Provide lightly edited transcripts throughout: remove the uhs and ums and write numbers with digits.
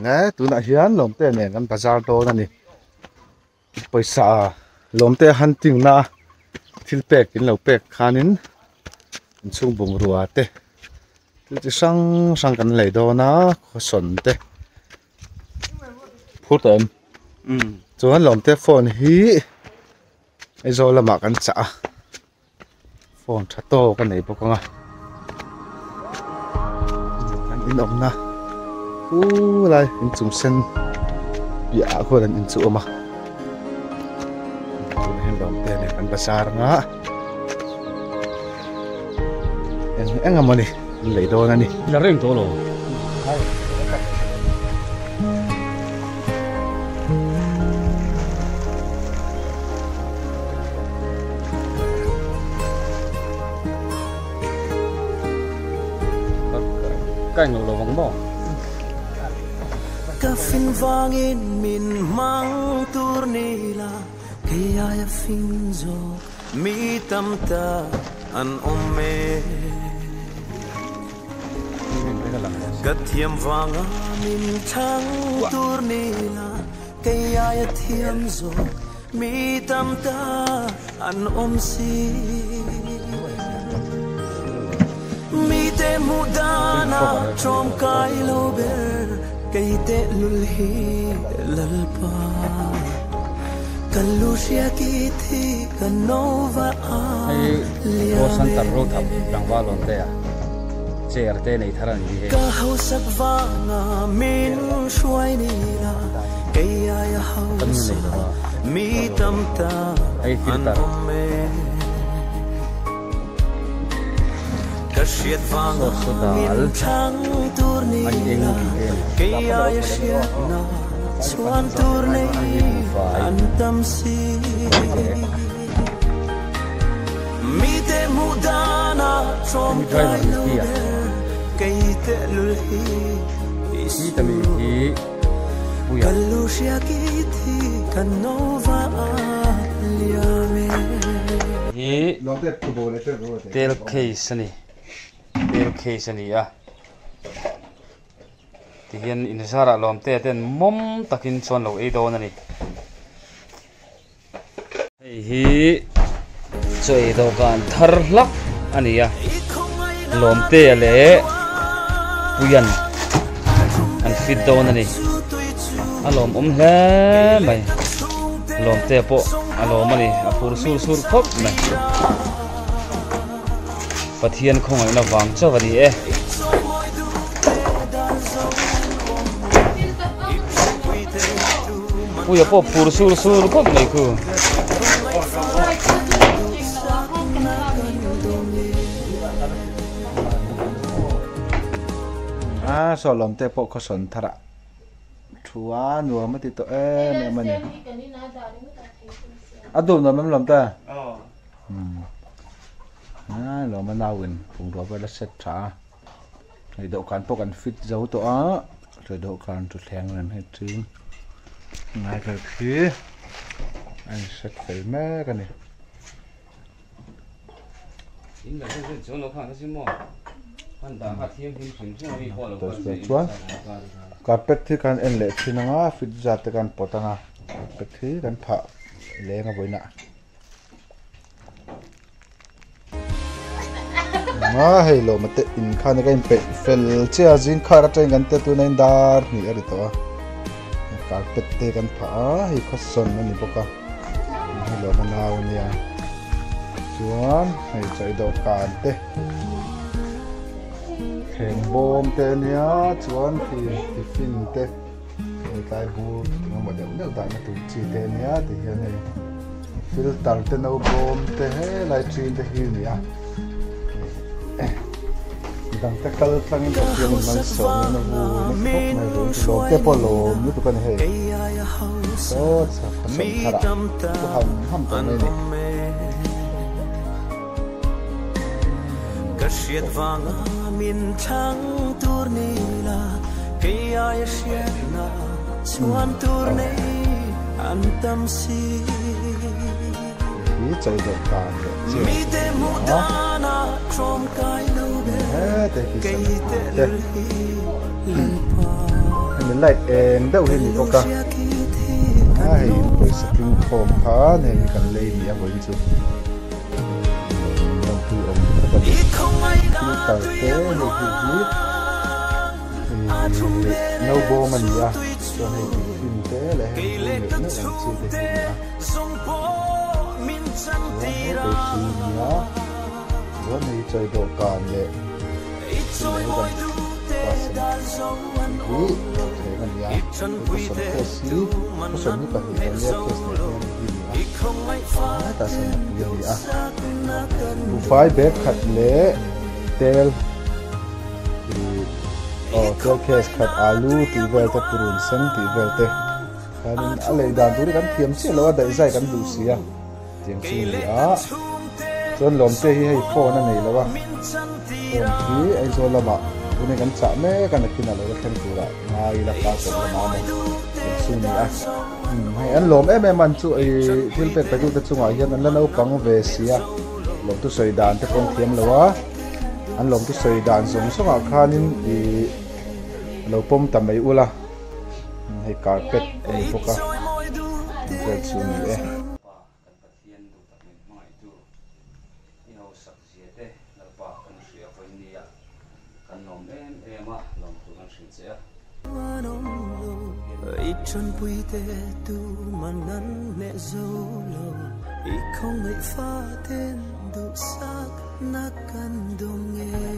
nè tụi nãy hiền Lawmthu này ngân bazar to nè nè paisa Lawmthu hunting na thil pek in lo pek khanin chung bung ruwa te ti sang kan lei do na khoson te phutem chuan Lawmthu phone hi ai zo lama kan cha phone tha to kan nei bawk anga kan in om na lai in chung sen bia ko dan in chu oma hen Lawmthu ne kan bazar nga en amani lấy đồ này là riêng tổ lô cảnh lô vắng bỏ cà phê vang in min mang tournila khi ai phim zo mi tâm ta an ome gật thiêm vàng min trắng tournila cây ai thiêm rồi mi tâm ta an ôm si mi te mudana trong cái lô ber cây te lulhi lalpa kalusia kiti kanova có sẵn tập rô thập đằng vào lòng tè chèr tè này thằng gì hết ka hau sak vanga min shuai ni la cây ai hau mi tâm ta an ome ka shiat vanga min chang turni la cây ai shiat na chuan turni an tâm si mi te mudana trong cái lô cây te lulhi si tami hi buya kalusia kiti kanova liame hi Lawmthu tu bo le te ro te tel case ni a ti hian in sara Lawmthu ten mom takin chon lo e do na ni hi choi do kan thar lak ania Lawmthu le puyan an fit do na ni alom hle mai Lawmthu po alom ani apur sur khop mai pathian khong ai na wang chawani e puya po pur sur khop mai ku so Lawmthu po khoson thara thua nuwa mati to me mani adu no mem Lawmthu lo manawin pung ro ba la set tha ai do kan po kan fit zo to a rồi do kan tu theng nan he tring ngai ka khi anh set phải me kan ni in da se chon lo khan si mo han da ha thiam him chung mi ko lo chuan carpet thi kan en le thinanga fit za te kan potanga carpet thi kan pha lenga boina ma hei lo mate in khan ka impe fel che jing khara train kan te tu nain dar ni ari to carpet te kan pha hi khoson ani boka hi lo manaw nia chuan hei chai do kan te thèn bom te nia chuan thì fin te tai bu nó mà đều tại nó tụt chi te nia thì hiện nay filter te no bom te lai chin te hi nia dang te kal tlang in the man so no bu no mai lo te polo mu tu kan he so sa kham thara tu ham to ne ka shiat vanga min chang tournila cây ai shiat na chuan tourne an tâm si hi chai do kan mi te mudana trong cái lâu đời cây te lulhi lalpa mình lại em đâu hình có cả ai với saking thom kha nên cần lấy mi với chú làm thu ông các bạn như tàu té hay gì nấu bò mình ya cho hay phim té lại hay người nó làm chi để hình ya đó cái phim ya đó này chơi đồ càn lệ cái này gần ini thế kan ya pesan kesi pesan ni kan ya kes ni ya ta sana ya bu fai bag khat le tel tel kes khat alu ti vel te purun sen ti vel te kan ale dan tu kan thiam se lo dai zai kan du sia tiang si ya chon Lawmthu hi hei phone nei lo wa hi ai zo la ba ini kan cak me kan kena lo kan tura ngai la ka so la ma suni a hai an lom man chu ai thil pe pe tu ta chunga hian an la no pang ve sia Lawmthu soi dan te kon thiam lo wa an Lawmthu soi dan zong songa khanin I lo pom tam mai ula hai carpet ai poka ke suni Chân bụi tê tu mà nắn nẹ dâu lầu ý không ngại pha tên đủ sắc nát căn đông nghe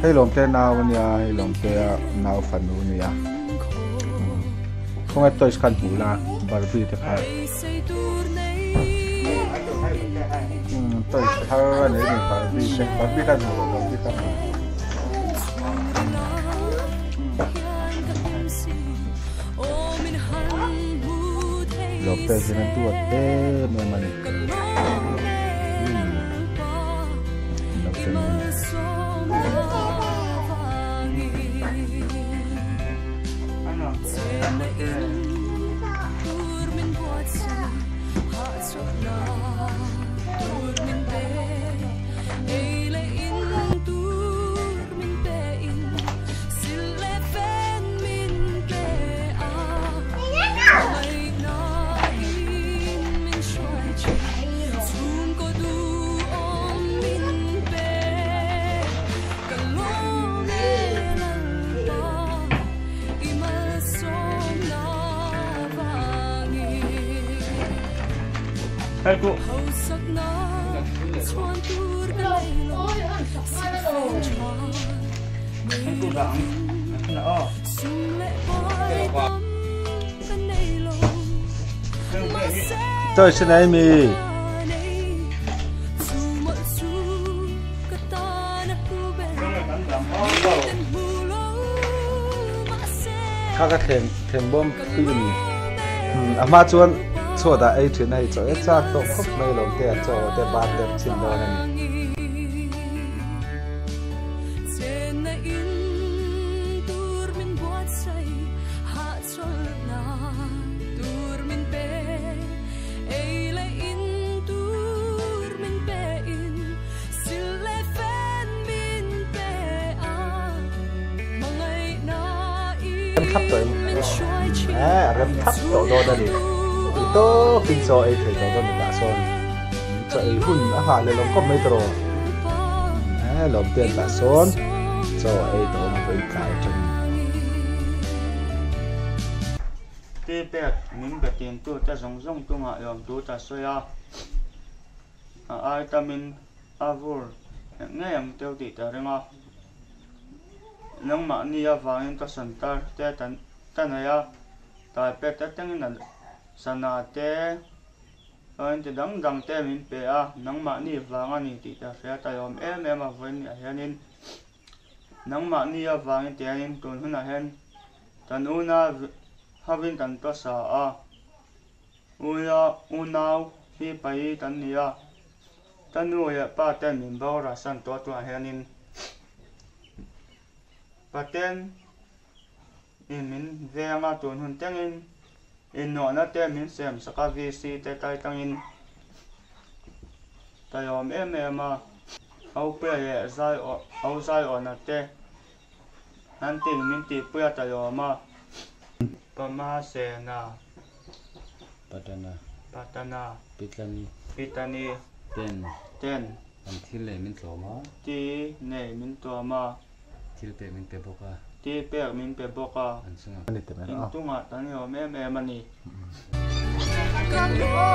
hay Lawmthu nào nia hay Lawmthu nào phần nia không ai tôi scan bù la Barbie thế khai tôi thao này Barbie kan bù Barbie kan Lawmthu thì nó tuột thế mà Aku. tôi xin ai mi các thèm bom pin ama chuan chua da ai thuyền này cho cha to khóc mấy Lawmthu cho te ban dem chin lo này thấp rồi rem thấp tổ đô đây to kinh so ai thấy tổ đô mình đã son chạy hun hà lên lòng có mấy trò Lawmthu đã son cho ai tổ mà với cái chân tê bẹt mình bẹt tiền tu ta zong tu ngại Lawmthu ta soya ai ta mình avur nghe em tiêu tị ta renga nang ma nia wangin ka santar te tan ya ta pe ta teng na sana te an te dang te min pe a nang ma ni wanga ni ti ta fa ta yom em a ven a hianin nang ma nia wangin te anin tun huna hen tan una havin tan to sa a unau hi pai tan nia tanu ya pa ten min bo ra san to tu hianin paten in min venga tun hun tengin in no na te min sem saka vc te tai tangin tayom em au pe ye zai o au zai o na te nan ting min ti pu ya tayoma pama se na patana pitani ten an thil le min tlawma ti nei min to ma thil pe min pe boka ti pek min pe boka an sunga ani te men in a tunga tani o em ani Come on.